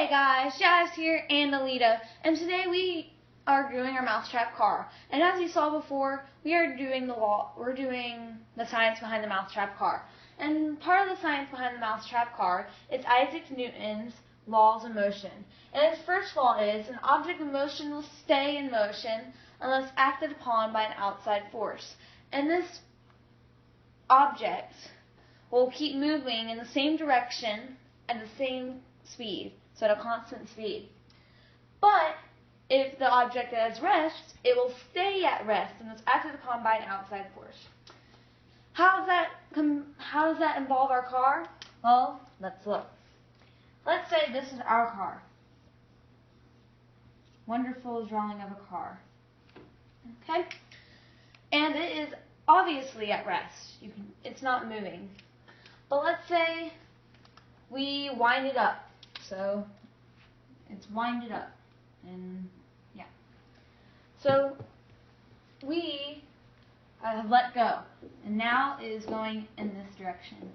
Hey guys, Jazz here and Alita, and today we are doing our Mousetrap car. And as you saw before, we're doing the science behind the Mousetrap car. And part of the science behind the Mousetrap car is Isaac Newton's laws of motion. And his first law is an object in motion will stay in motion unless acted upon by an outside force. And this object will keep moving in the same direction at the same speed, so at a constant speed. But if the object is at rest, it will stay at rest and is acted upon by an outside force. How does that involve our car? Well, let's look. Let's say this is our car. Wonderful drawing of a car. Okay? And it is obviously at rest. It's not moving. But let's say we wind it up. So it's winded up. And yeah. So we have let go. And now it is going in this direction.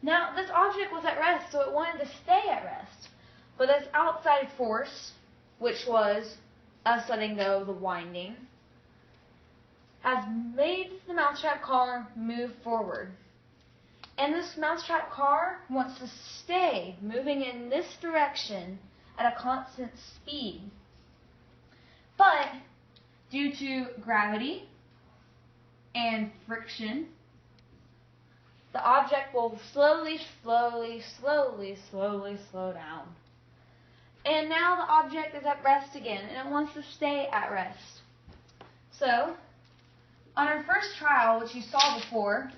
Now this object was at rest, so it wanted to stay at rest. But this outside force, which was us letting go of the winding, has made the Mousetrap car move forward. And this Mousetrap car wants to stay moving in this direction at a constant speed. But due to gravity and friction, the object will slowly slow down. And now the object is at rest again, and it wants to stay at rest. So, on our first trial, which you saw before,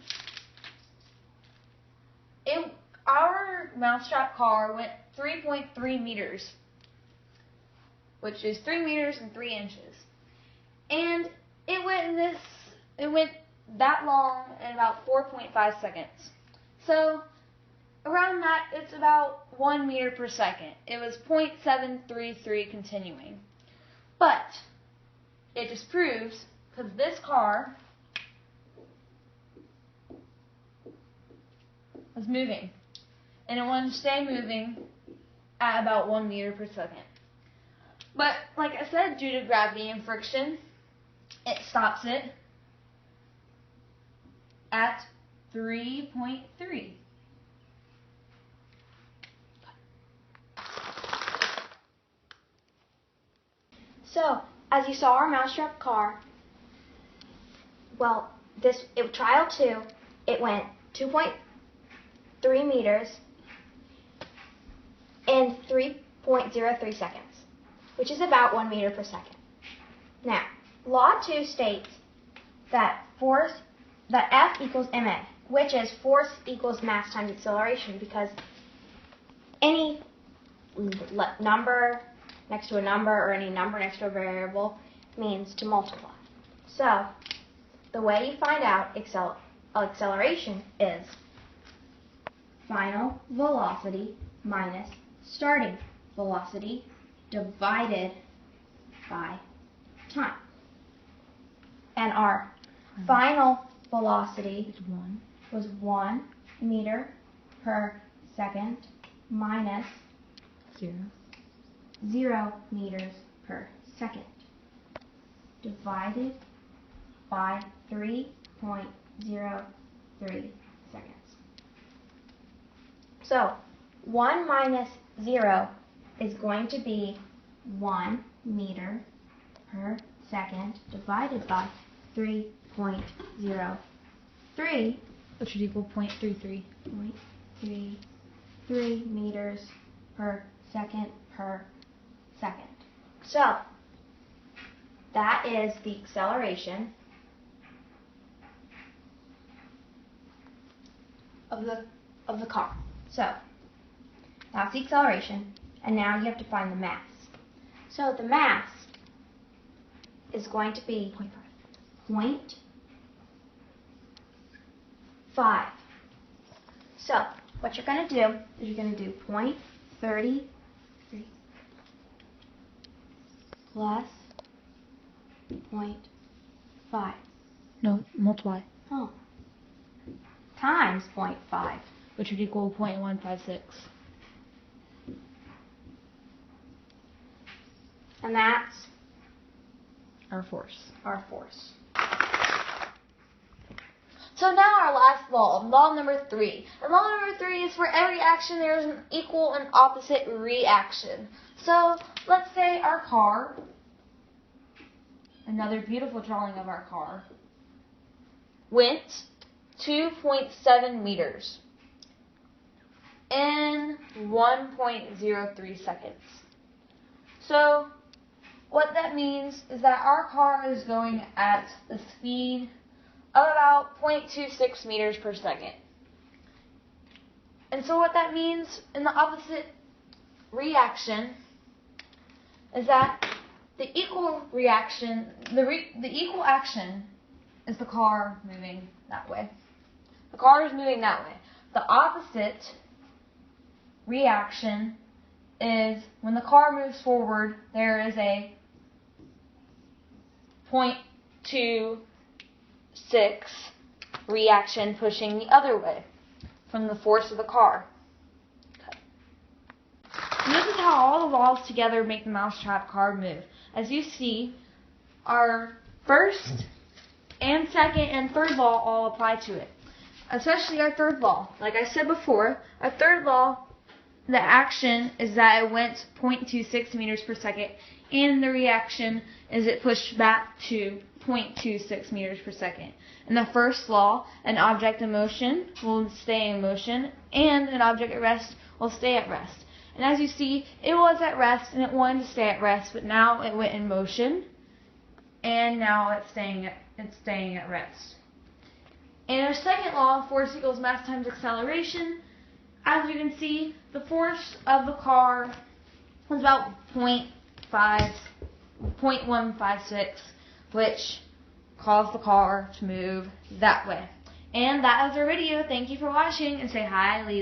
our Mousetrap car went 3.3 meters, which is 3 meters and 3 inches. And it went that long in about 4.5 seconds. So around that, it's about 1 meter per second. It was 0.733 continuing. But it just proves, because this car was moving, and it wanted to stay moving at about 1 meter per second. But like I said, due to gravity and friction, it stops it at 3.3. So, as you saw our Mousetrap car, well, trial 2, it went 2.3 meters in 3.03 seconds, which is about 1 meter per second. Now, Law 2 states that F equals ma, which is force equals mass times acceleration, because any number next to a number or any number next to a variable means to multiply. So, the way you find out acceleration is final velocity minus starting velocity divided by time. And our final velocity was 1 meter per second minus 0 meters per second divided by 3.03 seconds. So 1 minus 0 is going to be 1 meter per second divided by 3.03, which would equal 0.33. 0.33 meters per second. So that is the acceleration of the car. So that's the acceleration, and now you have to find the mass. So the mass is going to be 0.5. So what you're going to do is you're going to do 0.33 plus 0.5. No, multiply. Oh. Times 0.5. Which would equal 0.156. And that's our force. our force. So now our last law number 3. And law number 3 is for every action there is an equal and opposite reaction. So let's say our car, another beautiful drawing of our car, went 2.7 meters in 1.03 seconds. So what that means is that our car is going at the speed of about 0.26 meters per second. And so what that means in the opposite reaction is that the equal reaction, the equal action is the car moving that way. The car is moving that way. The opposite reaction is when the car moves forward, there is a 0.26 reaction pushing the other way from the force of the car. Okay. And this is how all the laws together make the Mousetrap car move. As you see, our first and second and third law all apply to it. Especially our third law. Like I said before, our third law, the action is that it went 0.26 meters per second, and the reaction is it pushed back to 0.26 meters per second. In the first law, an object in motion will stay in motion, and an object at rest will stay at rest. And as you see, it was at rest, and it wanted to stay at rest, but now it went in motion, and now it's staying at rest. In our second law, force equals mass times acceleration. As you can see, the force of the car was about 0.156, which caused the car to move that way. And that is our video. Thank you for watching, and say hi, Lita.